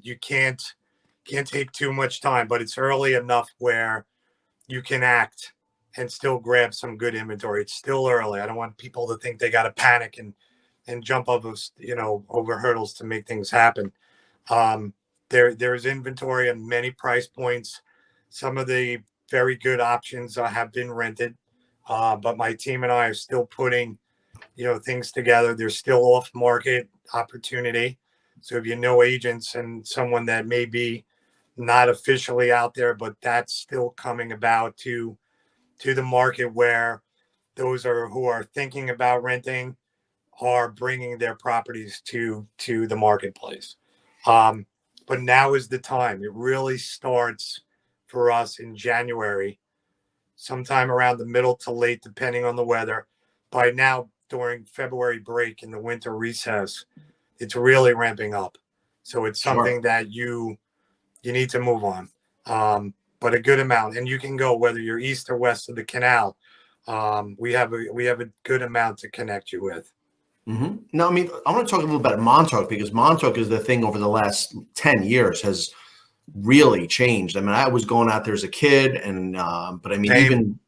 you can't take too much time, but it's early enough where you can act and still grab some good inventory. It's still early. I don't want people to think they got to panic and jump over, over hurdles to make things happen. There's inventory on many price points. Some of the very good options have been rented, but my team and I are still putting, things together. There's still off market opportunity. So if you know agents and someone that may be not officially out there, but that's still coming about to the market where those who are thinking about renting are bringing their properties to the marketplace. But now is the time. It really starts for us in January, sometime around the middle to late, depending on the weather. By now, during February break in the winter recess, it's really ramping up. So it's something that you need to move on, but a good amount. And you can go whether you're east or west of the canal. We have a good amount to connect you with. Mm-hmm. Now, I mean, I want to talk a little about Montauk, because Montauk is the thing over the last 10 years has really changed. I mean, I was going out there as a kid, and but I mean, even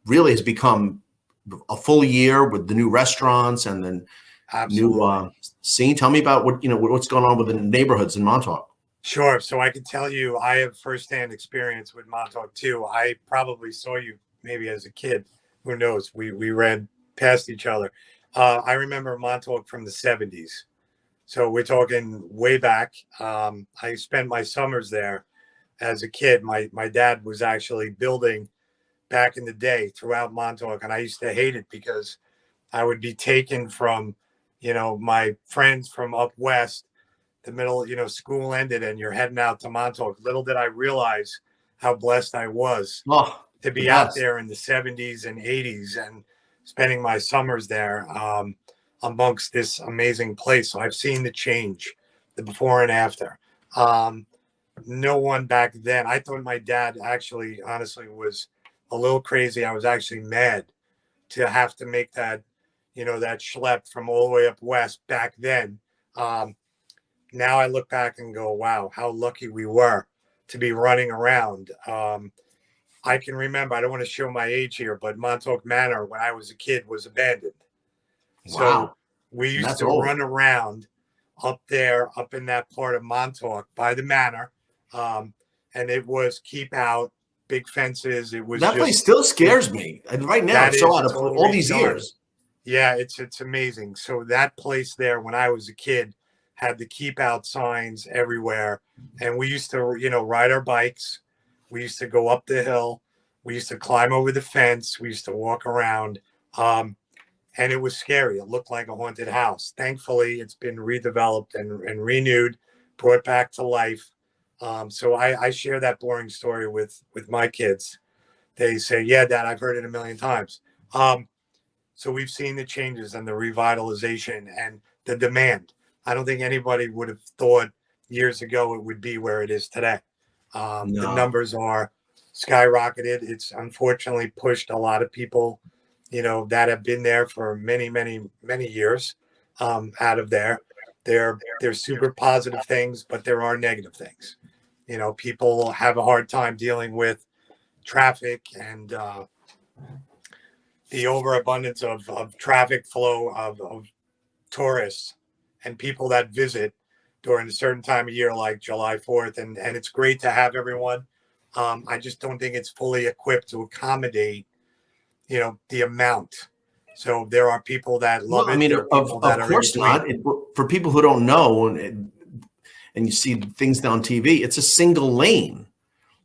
really has become a full year with the new restaurants and then new scene. Tell me about what's going on with the neighborhoods in Montauk. Sure. So I can tell you, I have firsthand experience with Montauk too. I probably saw you maybe as a kid. Who knows? We read past each other. I remember Montauk from the 70s. So we're talking way back. I spent my summers there as a kid. My dad was actually building back in the day throughout Montauk, and I used to hate it because I would be taken from, my friends from up west. The middle, school ended and you're heading out to Montauk. Little did I realize how blessed I was to be out there in the 70s and 80s and spending my summers there amongst this amazing place. So I've seen the change, the before and after. No one back then, I thought my dad actually, honestly, was a little crazy. I was actually mad to have to make that, that schlep from all the way up west back then. Now I look back and go, wow, how lucky we were to be running around. I can remember, I don't want to show my age here, but Montauk Manor, when I was a kid, was abandoned. Wow. So we used to run around up there, up in that part of Montauk by the manor. And it was keep out, big fences. It was that place still scares me. And right now, it's so out of all these years. Yeah, it's amazing. So that place there, when I was a kid, had the keep out signs everywhere. And we used to, ride our bikes. We used to go up the hill. We used to climb over the fence. We used to walk around. And it was scary. It looked like a haunted house. Thankfully, it's been redeveloped and renewed, brought back to life. So I share that boring story with my kids. They say, yeah, Dad, I've heard it a million times. So we've seen the changes and the revitalization and the demand. I don't think anybody would have thought years ago it would be where it is today. The numbers are skyrocketed. It's unfortunately pushed a lot of people, that have been there for many, many, many years out of there. There's super positive things, but there are negative things. People have a hard time dealing with traffic and the overabundance of traffic flow of tourists and people that visit during a certain time of year like July 4th. And it's great to have everyone. I just don't think it's fully equipped to accommodate, the amount. So there are people that love it. I mean, of course not. For people who don't know, and you see things on TV, it's a single lane.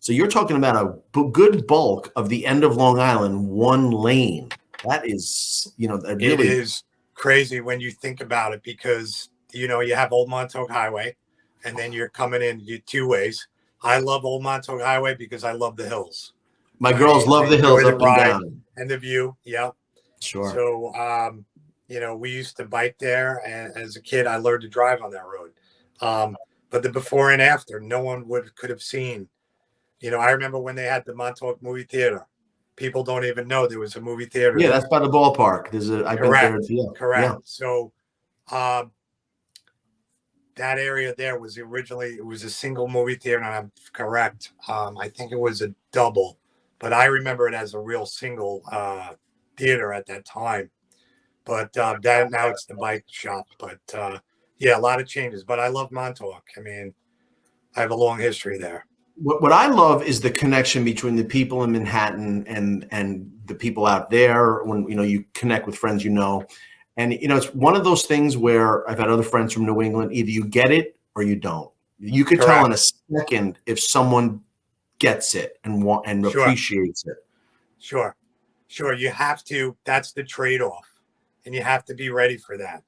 So you're talking about a good bulk of the end of Long Island, one lane. That is, it is crazy when you think about it because, you have Old Montauk Highway and then you're coming in two ways. I love Old Montauk Highway because I love the hills. My girls love the hills up and down. And the view. Yeah. Sure. So, we used to bike there. And as a kid, I learned to drive on that road. But the before and after, no one could have seen. I remember when they had the Montauk movie theater. People don't even know there was a movie theater. Yeah, that's by the ballpark. I've been there. Correct. Yeah. So, that area there was originally, it was a single movie theater, and I'm correct. I think it was a double, but I remember it as a real single theater at that time. But that now it's the bike shop. But yeah, a lot of changes. But I love Montauk. I mean, I have a long history there. What I love is the connection between the people in Manhattan and the people out there. When you connect with friends, and it's one of those things where I've had other friends from New England. Either you get it or you don't. You could tell in a second if someone gets it and appreciates it. Sure. You have to. That's the trade-off, and you have to be ready for that.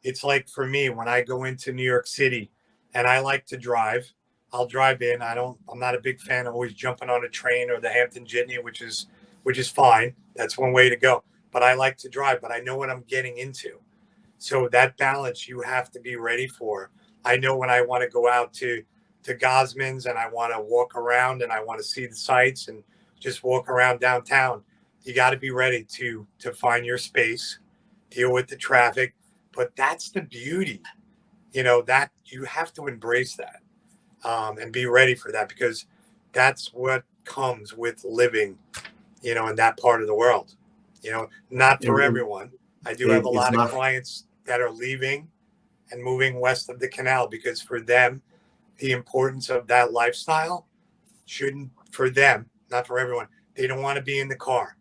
It's like for me when I go into New York City, and I like to drive. I'll drive in. I'm not a big fan of always jumping on a train or the Hampton Jitney, which is fine. That's one way to go. But I like to drive, but I know what I'm getting into. So that balance you have to be ready for. I know when I want to go out to Gosman's and I want to walk around and I want to see the sights and just walk around downtown. You got to be ready to find your space, deal with the traffic. But that's the beauty, that you have to embrace that. And be ready for that, because that's what comes with living, in that part of the world. Not for everyone. I do have a lot of clients that are leaving and moving west of the canal, because for them, the importance of that lifestyle shouldn't, for them, not for everyone. They don't want to be in the car.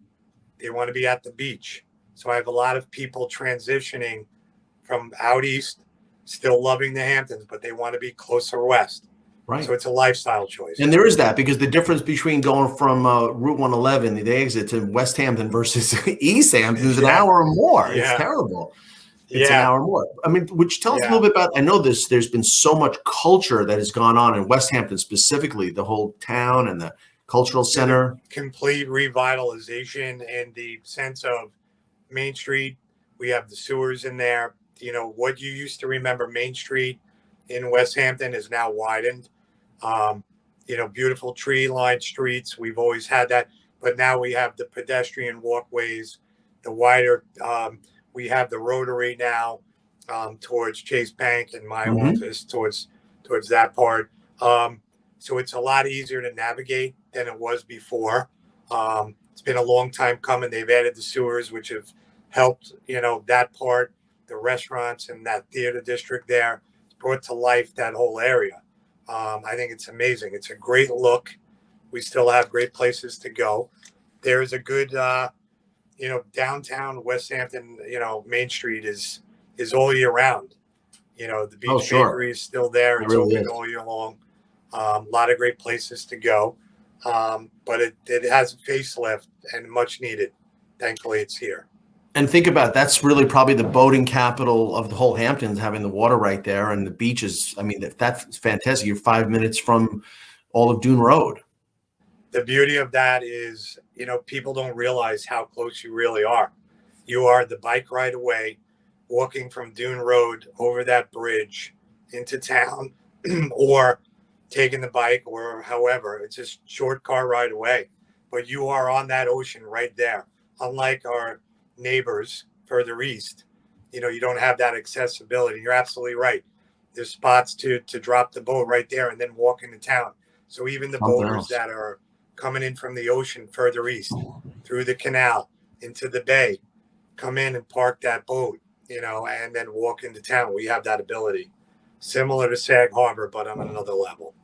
They want to be at the beach. So I have a lot of people transitioning from out east, still loving the Hamptons, but they want to be closer west. Right. So it's a lifestyle choice. And there is that, because the difference between going from Route 111, the exit, to West Hampton versus East Hampton is an hour or more. Yeah. It's terrible. It's an hour more. I mean, would you tell us a little bit about, I know there's been so much culture that has gone on in West Hampton, specifically the whole town and the cultural center. Complete revitalization and the sense of Main Street. We have the sewers in there. What you used to remember Main Street in West Hampton is now widened. Beautiful tree-lined streets. We've always had that, but now we have the pedestrian walkways, the wider. We have the rotary now towards Chase Bank and my office towards that part. So it's a lot easier to navigate than it was before. It's been a long time coming. They've added the sewers, which have helped, that part, the restaurants and that theater district there, brought to life that whole area. I think it's amazing. It's a great look. We still have great places to go. There's a good, downtown West Hampton, Main Street is all year round. The Beach Bakery is still there. It's open all year long. A lot of great places to go. But it has a facelift and much needed. Thankfully, it's here. And think about it, that's really probably the boating capital of the whole Hamptons, having the water right there and the beaches. I mean, that's fantastic. You're 5 minutes from all of Dune Road. The beauty of that is, people don't realize how close you really are. You are the bike ride away, walking from Dune Road over that bridge into town, or taking the bike, or however. It's a short car ride away. But you are on that ocean right there. Unlike our neighbors further east, you don't have that accessibility. You're absolutely right. There's spots to drop the boat right there and then walk into town. So even the boaters that are coming in from the ocean further east through the canal into the bay, come in and park that boat, and then walk into town. We have that ability, similar to Sag Harbor, but on another level.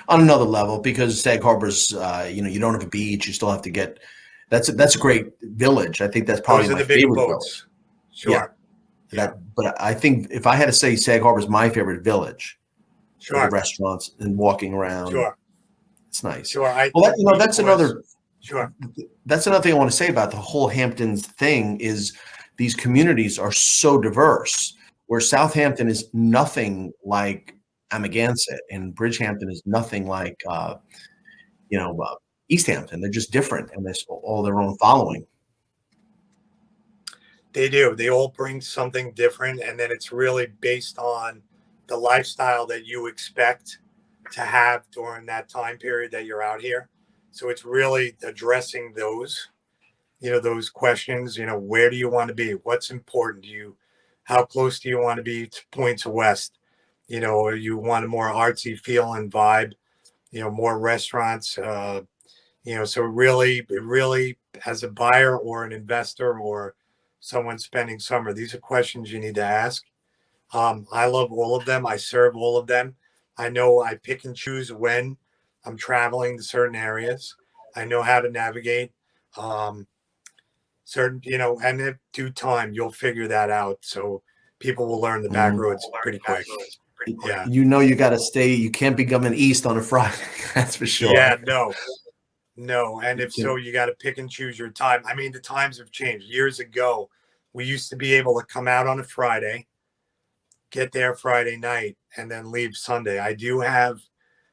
On another level, because Sag Harbor's, you don't have a beach. You still have to get. That's a great village. I think that's probably my favorite village. Sure. Yeah. But I think if I had to say, Sag Harbor is my favorite village. Sure. The restaurants and walking around. Sure. It's nice. Sure. That's another. Sure. That's another thing I want to say about the whole Hamptons thing is these communities are so diverse. Where Southampton is nothing like Amagansett, and Bridgehampton is nothing like East Hampton. They're just different, and there's all their own following. They do. They all bring something different, and then it's really based on the lifestyle that you expect to have during that time period that you're out here. So it's really addressing those questions. Where do you want to be? What's important to you? How close do you want to be to points west? or you want a more artsy feel and vibe, more restaurants, so it really, as a buyer or an investor or someone spending summer, these are questions you need to ask. I love all of them. I serve all of them. I know I pick and choose when I'm traveling to certain areas. I know how to navigate um, certain, and in due time, you'll figure that out. So people will learn the back Mhm. roads pretty quick. Yeah. You got to stay. You can't be coming east on a Friday. That's for Yeah. sure. No. And if so, you got to pick and choose your time. I mean, the times have changed. Years ago, we used to be able to come out on a Friday, get there Friday night, and then leave Sunday. I do have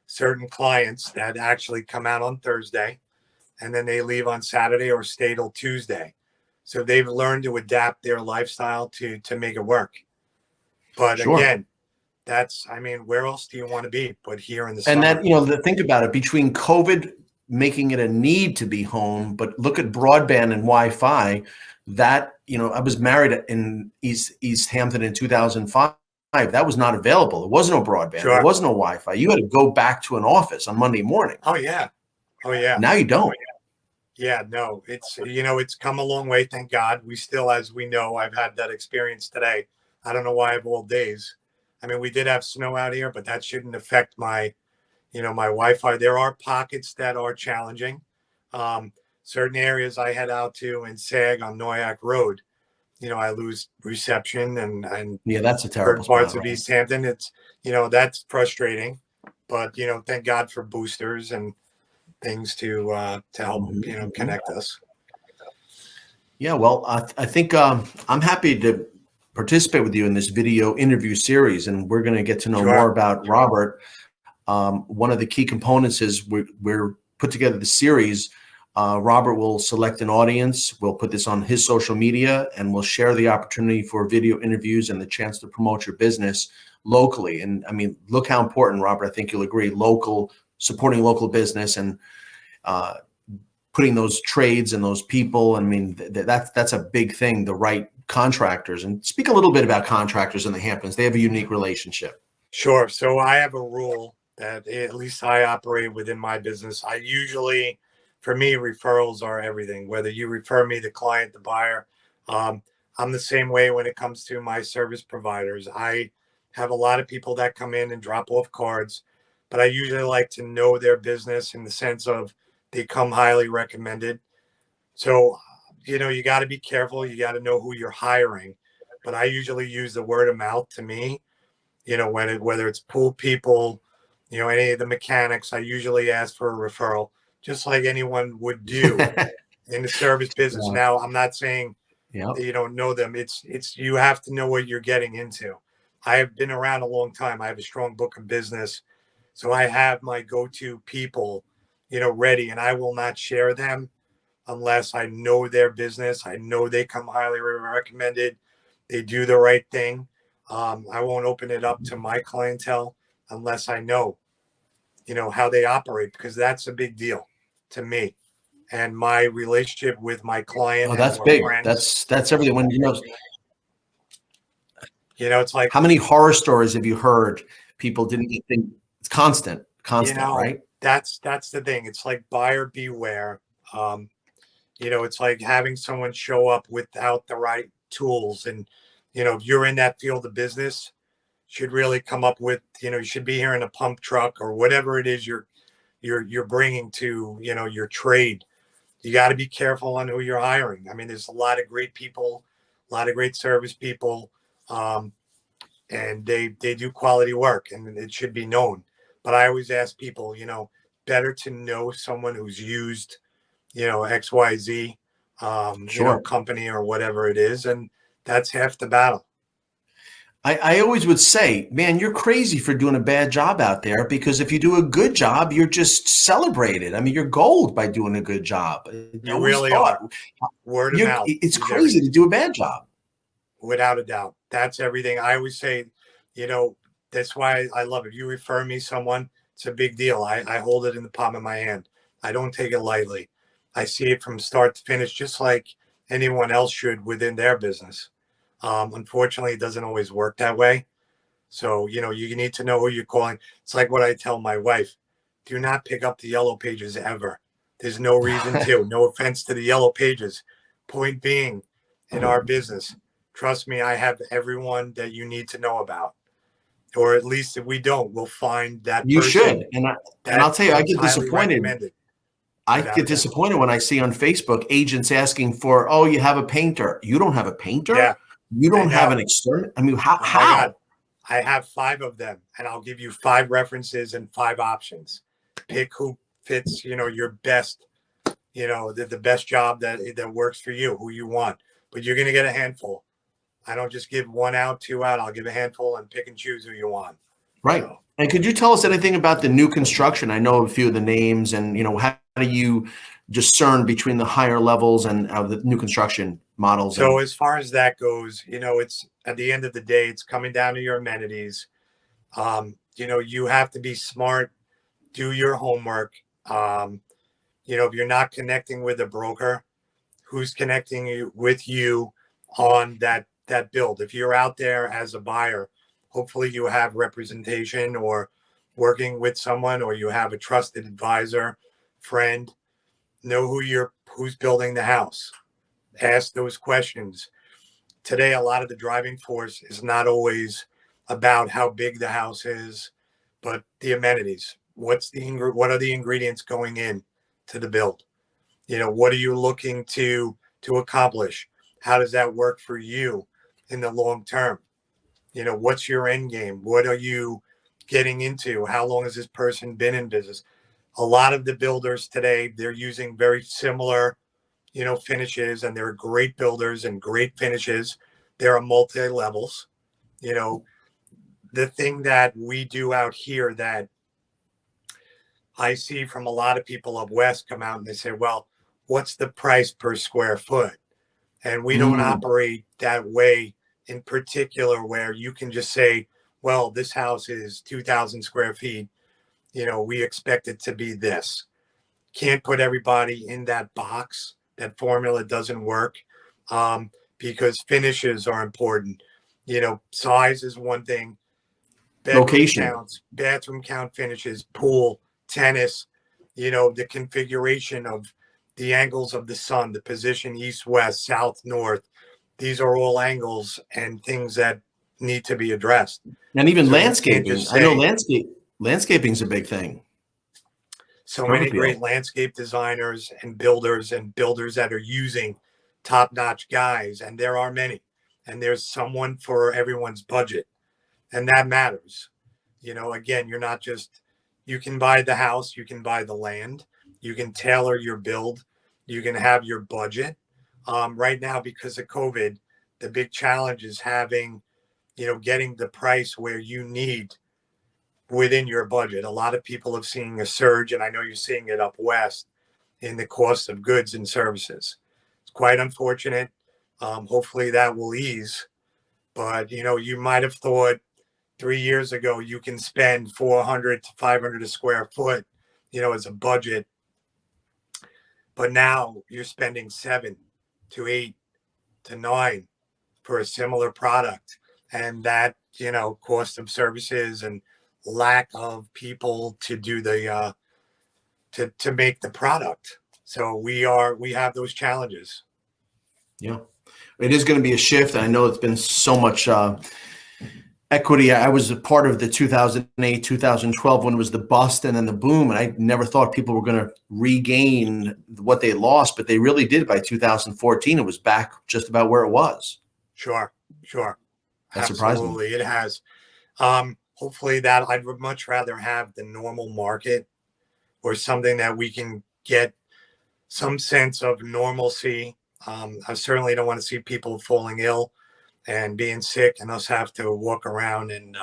certain clients that actually come out on Thursday and then they leave on Saturday or stay till Tuesday. So they've learned to adapt their lifestyle to make it work. But Sure. again, I mean, where else do you want to be but here in the And summer? that, think about it, between COVID making it a need to be home, but look at broadband and Wi-Fi. That, I was married in East Hampton in 2005. That was not available. There was no broadband. There Sure. was no Wi-Fi. You had to go back to an office on Monday morning. Oh yeah. Oh yeah. Now you don't. Yeah, no, it's come a long way, thank God. We still, as we know, I've had that experience today. I don't know why I have all days. I mean, we did have snow out here, but that shouldn't affect my Wi-Fi. There are pockets that are challenging. Certain areas I head out to in Sag on Noyak Road, I lose reception and Yeah, that's a terrible certain parts spot, of right? East Hampton. That's frustrating, but thank God for boosters and things to help Mhm. connect us. Yeah, well, I think I'm happy to participate with you in this video interview series, and we're going to get to know more Sure. about Robert. One of the key components is we're put together the series. Robert will select an audience. We'll put this on his social media, and we'll share the opportunity for video interviews and the chance to promote your business locally. And I mean, look how important, Robert. I think you'll agree. Supporting local business and uh, putting those trades and those people. I mean, that's a big thing. The right contractors, and speak a little bit about contractors in the Hamptons. They have a unique relationship. Sure. So I have a rule that at least I operate within my business. For me, referrals are everything. Whether you refer me, the client, the buyer, um, I'm the same way when it comes to my service providers. I have a lot of people that come in and drop off cards, but I usually like to know their business in the sense of they come highly recommended. So, you got to be careful. You got to know who you're hiring. But I usually use the word of mouth to me whether it's pool people, any of the mechanics, I usually ask for a referral, just like anyone would do in the service business. Yeah. Now, I'm not saying Yeah. that you don't know them. It's you have to know what you're getting into. I have been around a long time. I have a strong book of business, so I have my go-to people, ready, and I will not share them unless I know their business. I know they come highly recommended. They do the right thing. I won't open it up to my clientele unless I know, how they operate because that's a big deal to me and my relationship with my client Oh, and that's we're big. friends. That's everything. It's like, How many horror stories have you heard? People didn't think it's you constant, know, right? that's the thing. It's like buyer beware. Um, it's like having someone show up without the right tools. And, if you're in that field of business, should really come up with, you should be here in a pump truck or whatever it is you're bringing to, your trade. You got to be careful on who you're hiring. I mean, there's a lot of great people, a lot of great service people, um, and they do quality work, and it should be known. But I always ask people, better to know someone who's used XYZ, Sure. company or whatever it is. And that's half the battle. I always would say, man, you're crazy for doing a bad job out there, because if you do a good job, you're just celebrated. I mean, you're gold by doing a good job. I You always really thought are. Word of mouth it's is crazy to everything, do a bad job. without a doubt. That's everything. I always say, you know, that's why I love it. You refer me someone, it's a big deal. I hold it in the palm of my hand. I don't take it lightly. I see it from start to finish, just like anyone else should within their business. Unfortunately, it doesn't always work that way. So, you need to know who you're calling. It's like what I tell my wife: do not pick up the yellow pages ever. There's no reason to. No offense to the yellow pages. Point being, in our business, trust me, I have everyone that you need to know about. Or at least if we don't, we'll find that You person should. And that I'll tell you, I is get highly disappointed. recommended, I without a get doubt. disappointed when I see on Facebook agents asking for, oh, you have a painter. You don't have a Yeah, painter? You I don't have an know. external? I mean, how? Oh my God. How? I have 5 of them, and I'll give you 5 references and 5 options. Pick who fits, your best, the best job that works for you, who you want. But you're going to get a handful. I don't just give 1 out, 2 out. I'll give a handful and pick and choose who you want. Right. So, And could you tell us anything about the new construction? I know a few of the names, and how do you discern between the higher levels and the new construction models? so And as far as that goes, it's at the end of the day, it's coming down to your amenities. You have to be smart, do your homework. If you're not connecting with a broker, who's connecting with you on that build? If you're out there as a buyer, hopefully you have representation or working with someone, or you have a trusted advisor, friend. Know who's building the house. Ask those questions. Today, a lot of the driving force is not always about how big the house is, but the amenities. What are the ingredients going in to the build? What are you looking to accomplish? How does that work for you in the long term? What's your end game? What are you getting into? How long has this person been in business? A lot of the builders today, they're using very similar, finishes, and they're great builders and great finishes. There are multi levels. You know, the thing that we do out here that I see from a lot of people up west come out and they say, well, what's the price per square foot? And we don't mm, operate that way in particular, where you can just say, well, this house is 2,000 square feet. We expect it to be this. Can't put everybody in that box. That formula doesn't work, because finishes are important. Size is one thing, bedroom location. counts, bathroom count, finishes, pool, tennis, the configuration of the angles of the sun, the position east, west, south, north. These are all angles and things that need to be addressed. And even So you can't landscaping. just I know say, landscaping is a big thing. so Curb many appeal. great landscape designers and builders that are using top-notch guys, and there are many, and there's someone for everyone's budget, and that matters. Again, you're not just, you can buy the house, you can buy the land, you can tailor your build, you can have your budget. Right now, because of COVID, the big challenge is having, getting the price where you need within your budget. A lot of people have seen a surge, and I know you're seeing it up west, in the cost of goods and services. It's quite unfortunate. Hopefully that will ease. But you might have thought 3 years ago you can spend 400 to 500 a square foot, as a budget. But now you're spending 7 to 8 to 9 for a similar product, and that cost of services and lack of people to do the to make the product. So we have those challenges. Yeah. It is going to be a shift. I know it's been so much equity. I was a part of the 2008, 2012 when it was the bust and then the boom. And I never thought people were going to regain what they lost, but they really did by 2014. It was back just about where it was. Sure, That surprised me. absolutely, it has. Hopefully that I'd much rather have the normal market, or something that we can get some sense of normalcy. I certainly don't want to see people falling ill and being sick, and us have to walk around and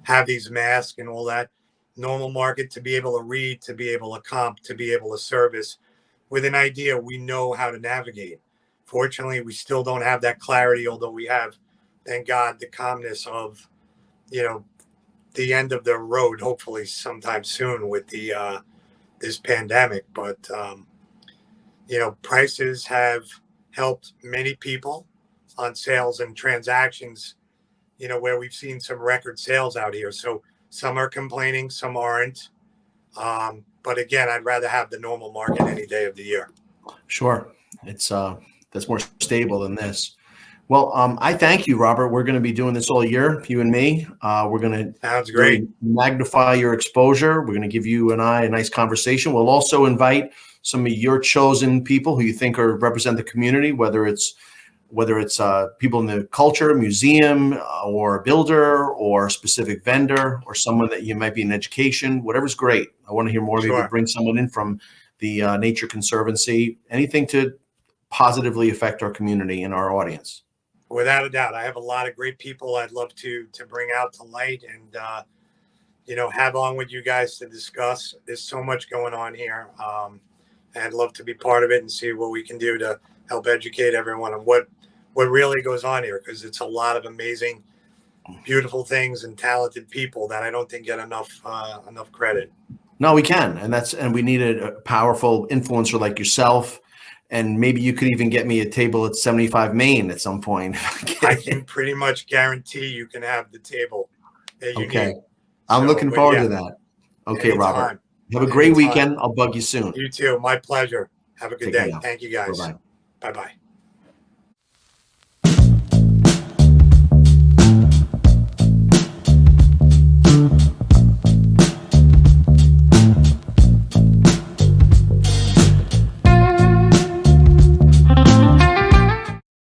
have these masks and all that. Normal market, to be able to read, to be able to comp, to be able to service with an idea we know how to navigate. Fortunately, we still don't have that clarity, although we have, thank God, the calmness of, you know, the end of the road, hopefully sometime soon with the this pandemic. But prices have helped many people on sales and transactions. where we've seen some record sales out here. So some are complaining, some aren't. But again, I'd rather have the normal market any day of the year. Sure. It's that's more stable than this. Well, I thank you, Robert. We're going to be doing this all year, you and me. We're going to Sounds great. Magnify your exposure. We're going to give you and I a nice conversation. We'll also invite some of your chosen people who you think represent the community, whether it's people in the culture, museum, or a builder, or a specific vendor, or someone that you might be in education. Whatever's great. I want to hear more. Sure. Maybe bring someone in from the Nature Conservancy. Anything to positively affect our community and our audience. Without a doubt, I have a lot of great people I'd love to bring out to light and have on with you guys to discuss. There's so much going on here. I'd love to be part of it and see what we can do to help educate everyone on what really goes on here, because it's a lot of amazing, beautiful things and talented people that I don't think get enough credit. No, we can, and we need a powerful influencer like yourself. And maybe you could even get me a table at 75 Main at some point. I can pretty much guarantee you can have the table that you need. I'm looking forward to that. Okay, anytime. Robert. Have a great weekend. I'll bug you soon. You too. My pleasure. Have a good day. Thank you, guys. Bye-bye. Bye-bye.